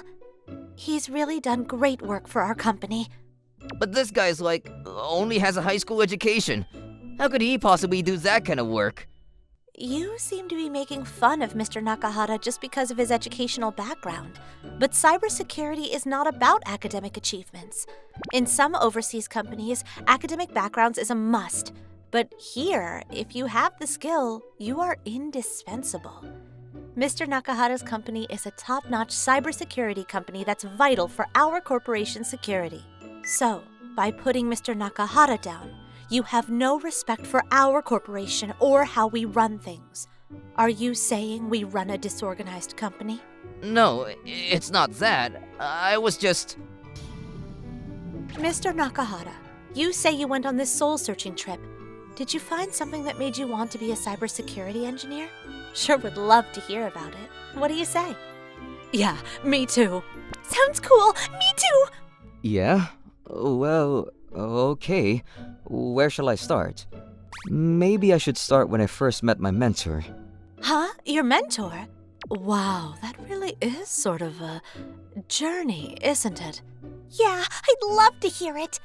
He's really done great work for our company. But this guy's like, only has a high school education. How could he possibly do that kind of work? You seem to be making fun of Mr. Nakahara just because of his educational background. But cybersecurity is not about academic achievements. In some overseas companies, academic backgrounds is a must. But here, if you have the skill, you are indispensable. Mr. Nakahara's company is a top-notch cybersecurity company that's vital for our corporation's security. So, by putting Mr. Nakahara down, you have no respect for our corporation or how we run things. Are you saying we run a disorganized company? No, it's not that. I was just... Mr. Nakahara, you say you went on this soul-searching trip. Did you find something that made you want to be a cybersecurity engineer? Sure would love to hear about it. What do you say? Yeah, me too. Sounds cool! Me too! Yeah? Well, okay. Where shall I start? Maybe I should start when I first met my mentor. Huh? Your mentor? Wow, that really is sort of a journey, isn't it? Yeah, I'd love to hear it.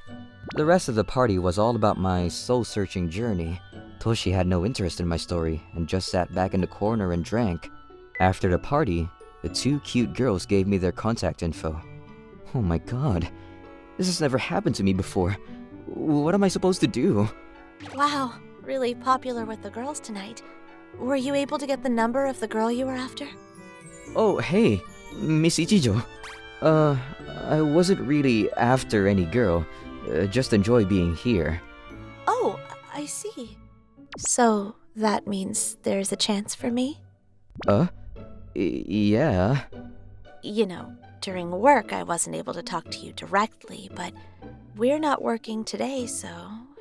The rest of the party was all about my soul-searching journey. Toshi had no interest in my story and just sat back in the corner and drank. After the party, the two cute girls gave me their contact info. Oh my god, this has never happened to me before. What am I supposed to do? Wow, really popular with the girls tonight. Were you able to get the number of the girl you were after? Oh, hey, Miss Ichijo. I wasn't really after any girl. Just enjoy being here. Oh, I see. So, that means there's a chance for me? Yeah. You know, during work I wasn't able to talk to you directly, but we're not working today, so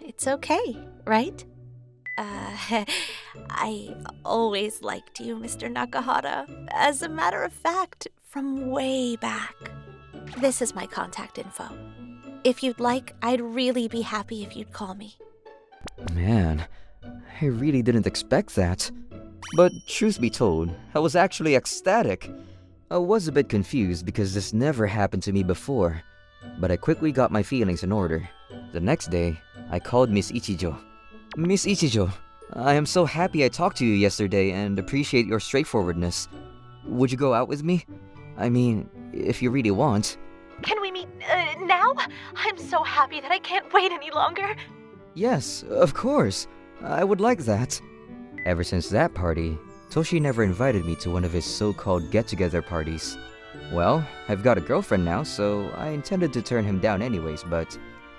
it's okay, right? I always liked you, Mr. Nakahara. As a matter of fact, from way back. This is my contact info. If you'd like, I'd really be happy if you'd call me. Man, I really didn't expect that. But truth be told, I was actually ecstatic. I was a bit confused because this never happened to me before, but I quickly got my feelings in order. The next day, I called Miss Ichijo. Miss Ichijo, I am so happy I talked to you yesterday and appreciate your straightforwardness. Would you go out with me? I mean, if you really want. Can we meet now? I'm so happy that I can't wait any longer. Yes, of course. I would like that. Ever since that party, Toshi never invited me to one of his so-called get-together parties. Well, I've got a girlfriend now, so I intended to turn him down anyways, but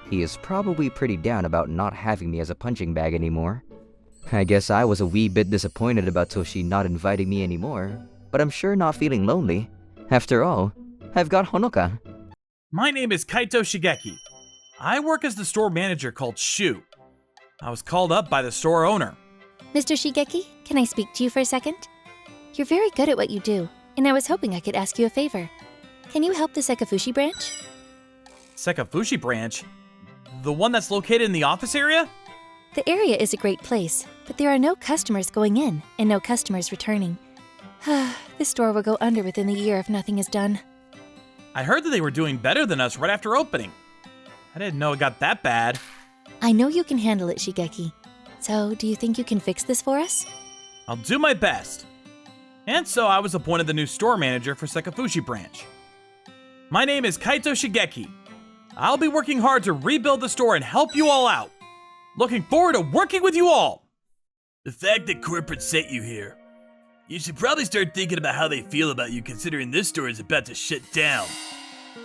he is probably pretty down about not having me as a punching bag anymore. I guess I was a wee bit disappointed about Toshi not inviting me anymore, but I'm sure not feeling lonely. After all, I've got Honoka. My name is Kaito Shigeki. I work as the store manager called Shu. I was called up by the store owner. Mr. Shigeki, can I speak to you for a second? You're very good at what you do, and I was hoping I could ask you a favor. Can you help the Sekafushi branch? Sekafushi branch? The one that's located in the office area? The area is a great place, but there are no customers going in and no customers returning. This store will go under within a year if nothing is done. I heard that they were doing better than us right after opening. I didn't know it got that bad. I know you can handle it, Shigeki. So, do you think you can fix this for us? I'll do my best. And so I was appointed the new store manager for Sekafushi branch. My name is Kaito Shigeki. I'll be working hard to rebuild the store and help you all out. Looking forward to working with you all. The fact that corporate sent you here. You should probably start thinking about how they feel about you, considering this store is about to shut down.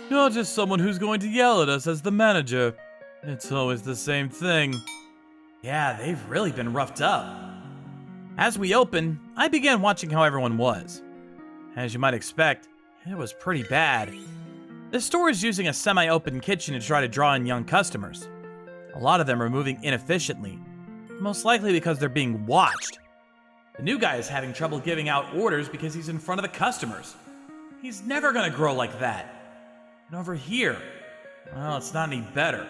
You're just someone who's going to yell at us as the manager. It's always the same thing. Yeah, they've really been roughed up. As we opened, I began watching how everyone was. As you might expect, it was pretty bad. The store is using a semi-open kitchen to try to draw in young customers. A lot of them are moving inefficiently, most likely because they're being watched. The new guy is having trouble giving out orders because he's in front of the customers. He's never gonna grow like that. And over here, well, it's not any better.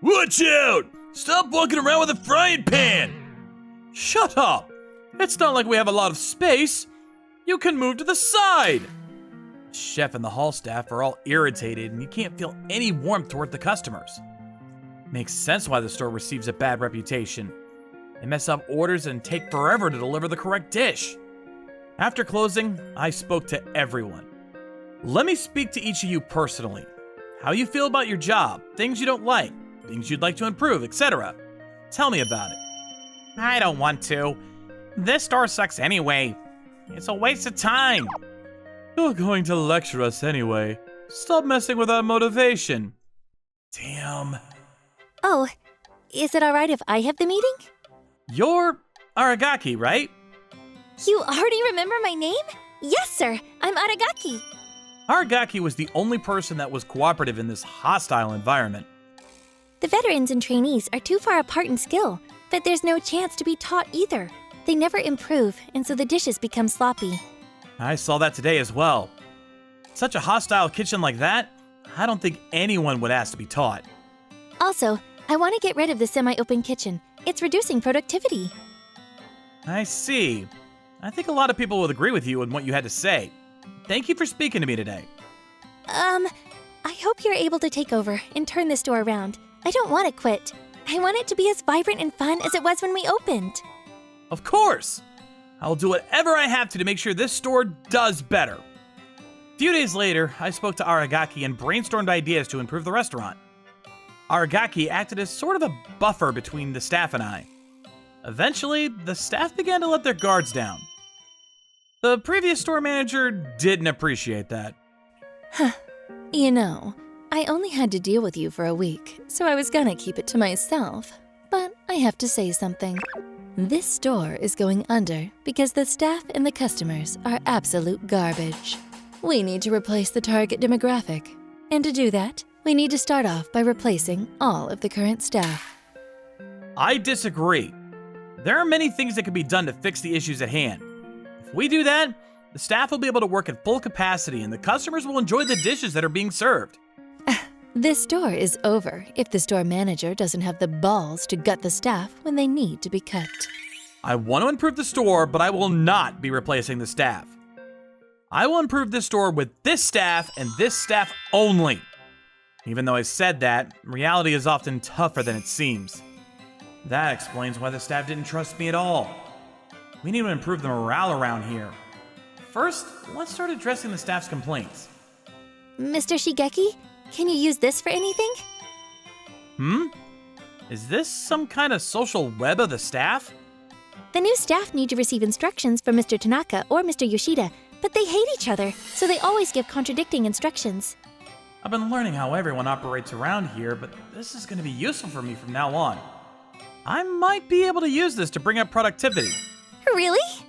Watch out! Stop walking around with a frying pan! Shut up! It's not like we have a lot of space. You can move to the side. The chef and the hall staff are all irritated and you can't feel any warmth toward the customers. Makes sense why the store receives a bad reputation. They mess up orders and take forever to deliver the correct dish. After closing, I spoke to everyone. Let me speak to each of you personally. How you feel about your job, things you don't like, things you'd like to improve, etc. Tell me about it. I don't want to. This store sucks anyway. It's a waste of time. You're going to lecture us anyway. Stop messing with our motivation. Damn. Oh, is it alright if I have the meeting? You're Aragaki, right? You already remember my name? Yes, sir. I'm Aragaki. Aragaki was the only person that was cooperative in this hostile environment. The veterans and trainees are too far apart in skill, but there's no chance to be taught either. They never improve, and so the dishes become sloppy. I saw that today as well. Such a hostile kitchen like that, I don't think anyone would ask to be taught. Also, I want to get rid of the semi-open kitchen. It's reducing productivity. I see. I think a lot of people would agree with you on what you had to say. Thank you for speaking to me today. I hope you're able to take over and turn this store around. I don't want to quit. I want it to be as vibrant and fun as it was when we opened. Of course! I'll do whatever I have to make sure this store does better. A few days later, I spoke to Aragaki and brainstormed ideas to improve the restaurant. Aragaki acted as sort of a buffer between the staff and I. Eventually, the staff began to let their guards down. The previous store manager didn't appreciate that. You know, I only had to deal with you for a week, so I was gonna keep it to myself. But I have to say something. This store is going under because the staff and the customers are absolute garbage. We need to replace the target demographic. And to do that, we need to start off by replacing all of the current staff. I disagree. There are many things that can be done to fix the issues at hand. If we do that, the staff will be able to work at full capacity and the customers will enjoy the dishes that are being served. This store is over if the store manager doesn't have the balls to gut the staff when they need to be cut. I want to improve the store, but I will not be replacing the staff. I will improve this store with this staff and this staff only. Even though I said that, reality is often tougher than it seems. That explains why the staff didn't trust me at all. We need to improve the morale around here. First, let's start addressing the staff's complaints. Mr. Shigeki, can you use this for anything? Is this some kind of social web of the staff? The new staff need to receive instructions from Mr. Tanaka or Mr. Yoshida, but they hate each other, so they always give contradicting instructions. I've been learning how everyone operates around here, but this is going to be useful for me from now on. I might be able to use this to bring up productivity. Really?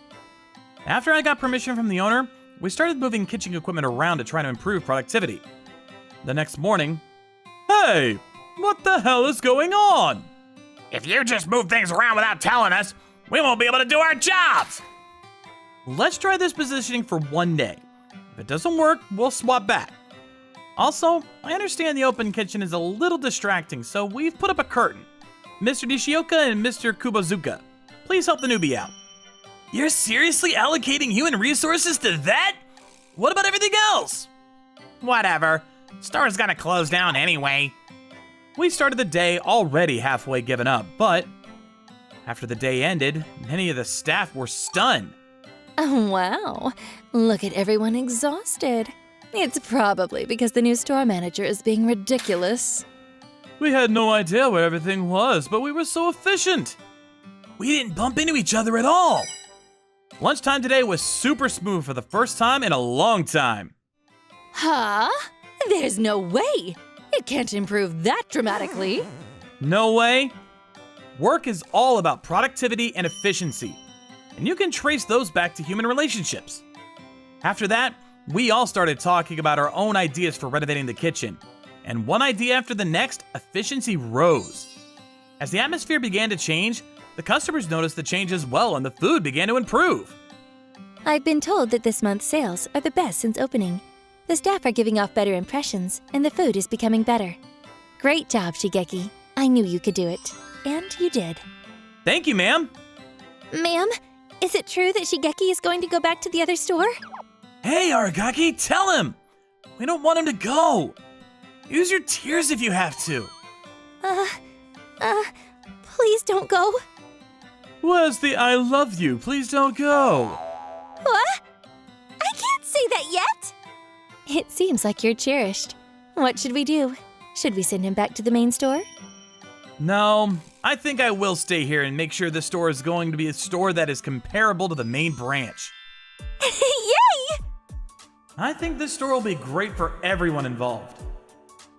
After I got permission from the owner, we started moving kitchen equipment around to try to improve productivity. The next morning, hey, what the hell is going on? If you just move things around without telling us, we won't be able to do our jobs! Let's try this positioning for one day. If it doesn't work, we'll swap back. Also, I understand the open kitchen is a little distracting, so we've put up a curtain. Mr. Nishioka and Mr. Kubozuka, please help the newbie out. You're seriously allocating human resources to that? What about everything else? Whatever. Store's gonna close down anyway. We started the day already halfway given up, but after the day ended, many of the staff were stunned. Oh, wow. Look at everyone exhausted. It's probably because the new store manager is being ridiculous. We had no idea where everything was, but we were so efficient. We didn't bump into each other at all. Lunchtime today was super smooth for the first time in a long time. Huh? There's no way. It can't improve that dramatically. No way. Work is all about productivity and efficiency, and you can trace those back to human relationships. After that, we all started talking about our own ideas for renovating the kitchen, and one idea after the next, efficiency rose. As the atmosphere began to change, the customers noticed the change as well, and the food began to improve. I've been told that this month's sales are the best since opening. The staff are giving off better impressions, and the food is becoming better. Great job, Shigeki. I knew you could do it. And you did. Thank you, ma'am. Ma'am, is it true that Shigeki is going to go back to the other store? Hey, Aragaki, tell him! We don't want him to go. Use your tears if you have to. Please don't go. Where's the I love you, please don't go? What? I can't say that yet. It seems like you're cherished. What should we do? Should we send him back to the main store? No, I think I will stay here and make sure the store is going to be a store that is comparable to the main branch. Yay! I think this store will be great for everyone involved.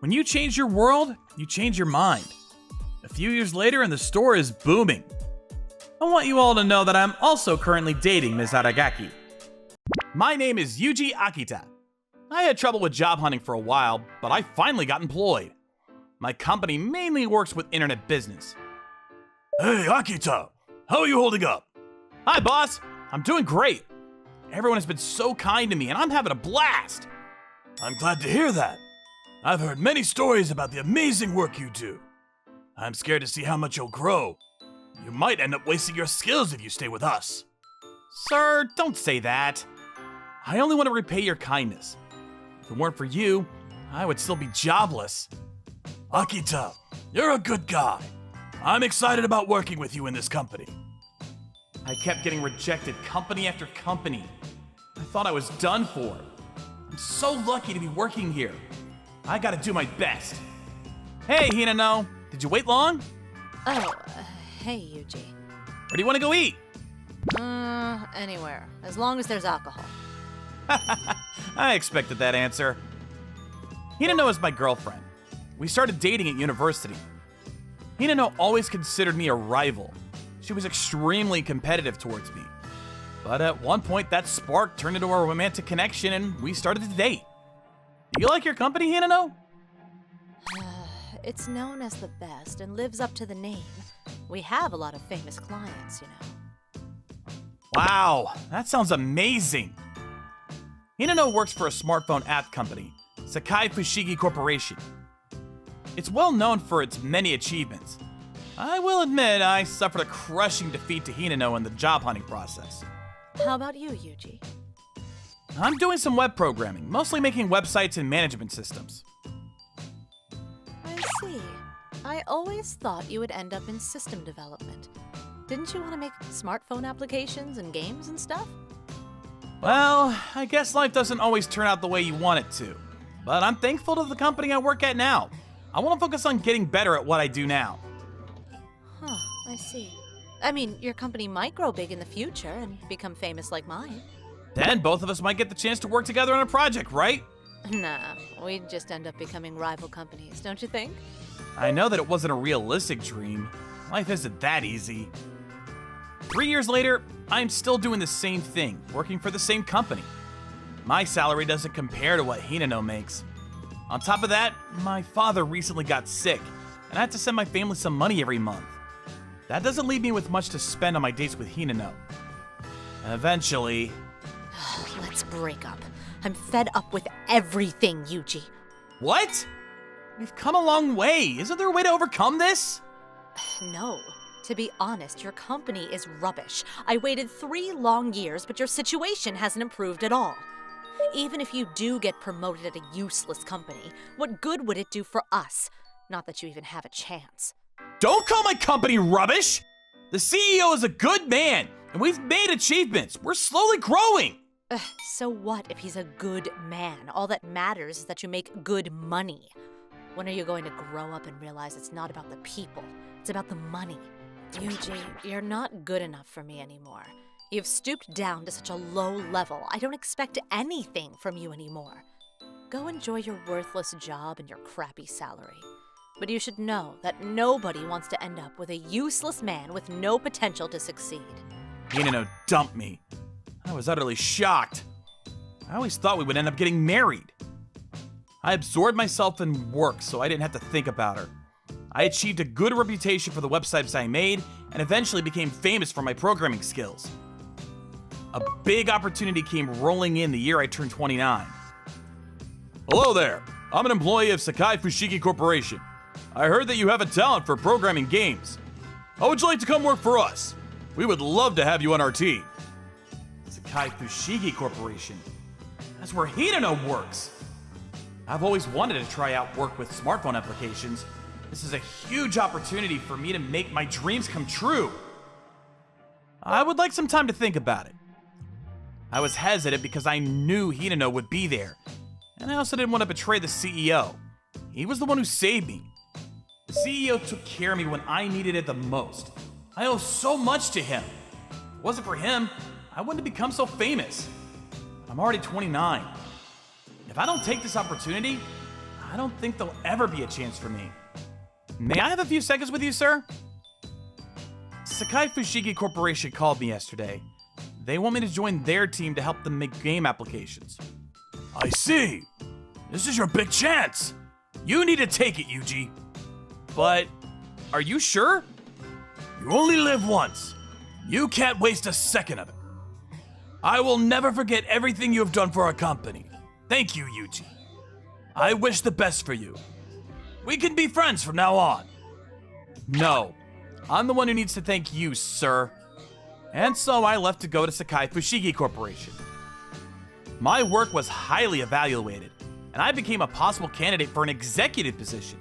When you change your world, you change your mind. A few years later and the store is booming. I want you all to know that I'm also currently dating Ms. Aragaki. My name is Yuji Akita. I had trouble with job hunting for a while, but I finally got employed. My company mainly works with internet business. Hey, Akita, how are you holding up? Hi, boss. I'm doing great. Everyone has been so kind to me, and I'm having a blast. I'm glad to hear that. I've heard many stories about the amazing work you do. I'm scared to see how much you'll grow. You might end up wasting your skills if you stay with us. Sir, don't say that. I only want to repay your kindness. If it weren't for you, I would still be jobless. Akita, you're a good guy. I'm excited about working with you in this company. I kept getting rejected company after company. I thought I was done for. I'm so lucky to be working here. I gotta do my best. Hey, Hinano, did you wait long? Oh, hey, Yuji. Where do you want to go eat? Anywhere, as long as there's alcohol. I expected that answer. Hinano is my girlfriend. We started dating at university. Hinano always considered me a rival. She was extremely competitive towards me. But at one point, that spark turned into a romantic connection and we started to date. Do you like your company, Hinano? It's known as the best and lives up to the name. We have a lot of famous clients, you know. Wow, that sounds amazing. Hinano works for a smartphone app company, Sakai Fushigi Corporation. It's well known for its many achievements. I will admit I suffered a crushing defeat to Hinano in the job hunting process. How about you, Yuji? I'm doing some web programming, mostly making websites and management systems. I see. I always thought you would end up in system development. Didn't you want to make smartphone applications and games and stuff? Well, I guess life doesn't always turn out the way you want it to. But I'm thankful to the company I work at now. I want to focus on getting better at what I do now. Huh, I see. I mean, your company might grow big in the future and become famous like mine. Then both of us might get the chance to work together on a project, right? Nah, we'd just end up becoming rival companies, don't you think? I know that it wasn't a realistic dream. Life isn't that easy. 3 years later, I'm still doing the same thing, working for the same company. My salary doesn't compare to what Hinano makes. On top of that, my father recently got sick, and I had to send my family some money every month. That doesn't leave me with much to spend on my dates with Hinano. Eventually... Let's break up. I'm fed up with everything, Yuji. What? We've come a long way. Isn't there a way to overcome this? No. To be honest, your company is rubbish. I waited 3 long years, but your situation hasn't improved at all. Even if you do get promoted at a useless company, what good would it do for us? Not that you even have a chance. Don't call my company rubbish! The CEO is a good man, and we've made achievements. We're slowly growing. So what if he's a good man? All that matters is that you make good money. When are you going to grow up and realize it's not about the people, it's about the money? Yuji, you're not good enough for me anymore. You've stooped down to such a low level. I don't expect anything from you anymore. Go enjoy your worthless job and your crappy salary. But you should know that nobody wants to end up with a useless man with no potential to succeed. Hinano dumped me. I was utterly shocked. I always thought we would end up getting married. I absorbed myself in work so I didn't have to think about her. I achieved a good reputation for the websites I made and eventually became famous for my programming skills. A big opportunity came rolling in the year I turned 29. Hello there. I'm an employee of Sakai Fushigi Corporation. I heard that you have a talent for programming games. How would you like to come work for us? We would love to have you on our team. Sakai Fushigi Corporation. That's where Hinano works. I've always wanted to try out work with smartphone applications. This is a huge opportunity for me to make my dreams come true. I would like some time to think about it. I was hesitant because I knew Hinano would be there, and I also didn't want to betray the CEO. He was the one who saved me. The CEO took care of me when I needed it the most. I owe so much to him. If it wasn't for him, I wouldn't have become so famous. I'm already 29. If I don't take this opportunity, I don't think there'll ever be a chance for me. May I have a few seconds with you, sir? Sakai Fushigi Corporation called me yesterday. They want me to join their team to help them make game applications. I see. This is your big chance. You need to take it, Yuji. But, are you sure? You only live once. You can't waste a second of it. I will never forget everything you have done for our company. Thank you, Yuji. I wish the best for you. We can be friends from now on. No, I'm the one who needs to thank you, sir. And so I left to go to Sakai Fushigi Corporation. My work was highly evaluated, and I became a possible candidate for an executive position.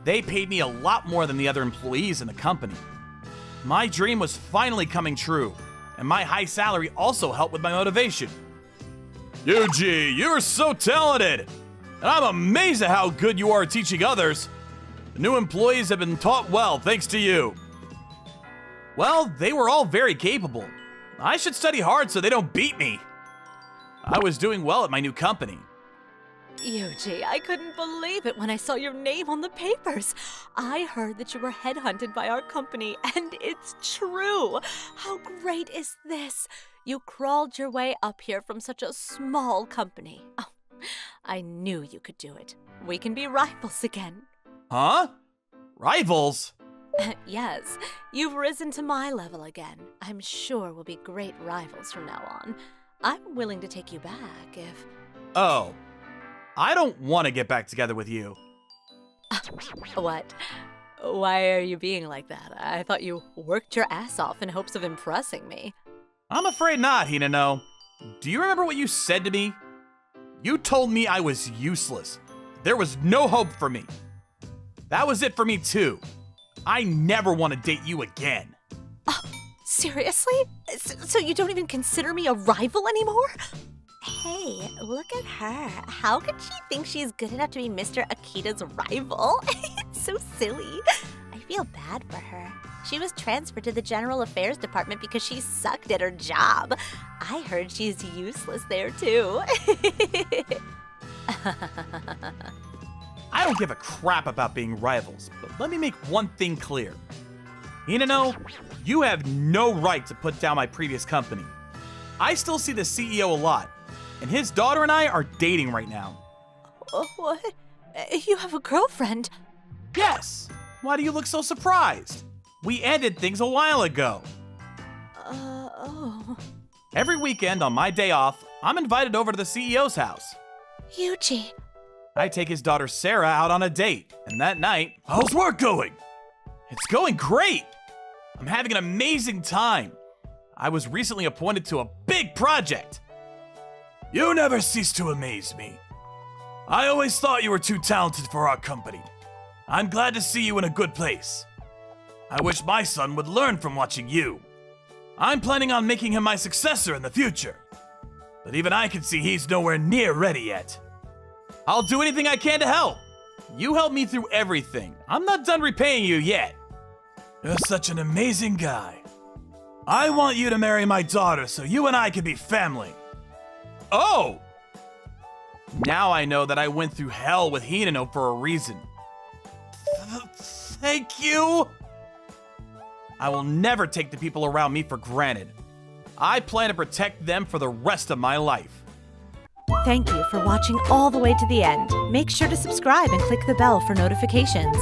They paid me a lot more than the other employees in the company. My dream was finally coming true, and my high salary also helped with my motivation. Yuji, you're so talented! And I'm amazed at how good you are at teaching others. The new employees have been taught well thanks to you. Well, they were all very capable. I should study hard so they don't beat me. I was doing well at my new company. Yuji, I couldn't believe it when I saw your name on the papers. I heard that you were headhunted by our company, and it's true. How great is this? You crawled your way up here from such a small company. Oh, I knew you could do it. We can be rivals again. Huh? Rivals? Yes, you've risen to my level again. I'm sure we'll be great rivals from now on. I'm willing to take you back if... Oh, I don't want to get back together with you. What? Why are you being like that? I thought you worked your ass off in hopes of impressing me. I'm afraid not, Hinano. Do you remember what you said to me? You told me I was useless. There was no hope for me. That was it for me too. I never want to date you again. Seriously? So you don't even consider me a rival anymore? Hey, look at her. How could she think she's good enough to be Mr. Akita's rival? It's so silly. I feel bad for her. She was transferred to the General Affairs Department because she sucked at her job. I heard she's useless there too. I don't give a crap about being rivals, but let me make one thing clear. Hinano, you have no right to put down my previous company. I still see the CEO a lot, and his daughter and I are dating right now. What? You have a girlfriend? Yes. Why do you look so surprised? We ended things a while ago. Oh. Every weekend on my day off, I'm invited over to the CEO's house. Yuji. I take his daughter Sarah out on a date, and that night, How's work going? it's going great. I'm having an amazing time. I was recently appointed to a big project. You never cease to amaze me. I always thought you were too talented for our company. I'm glad to see you in a good place. I wish my son would learn from watching you. I'm planning on making him my successor in the future. But even I can see he's nowhere near ready yet. I'll do anything I can to help. You helped me through everything. I'm not done repaying you yet. You're such an amazing guy. I want you to marry my daughter so you and I can be family. Oh! Now I know that I went through hell with Hinano for a reason. Thank you! I will never take the people around me for granted. I plan to protect them for the rest of my life. Thank you for watching all the way to the end. Make sure to subscribe and click the bell for notifications.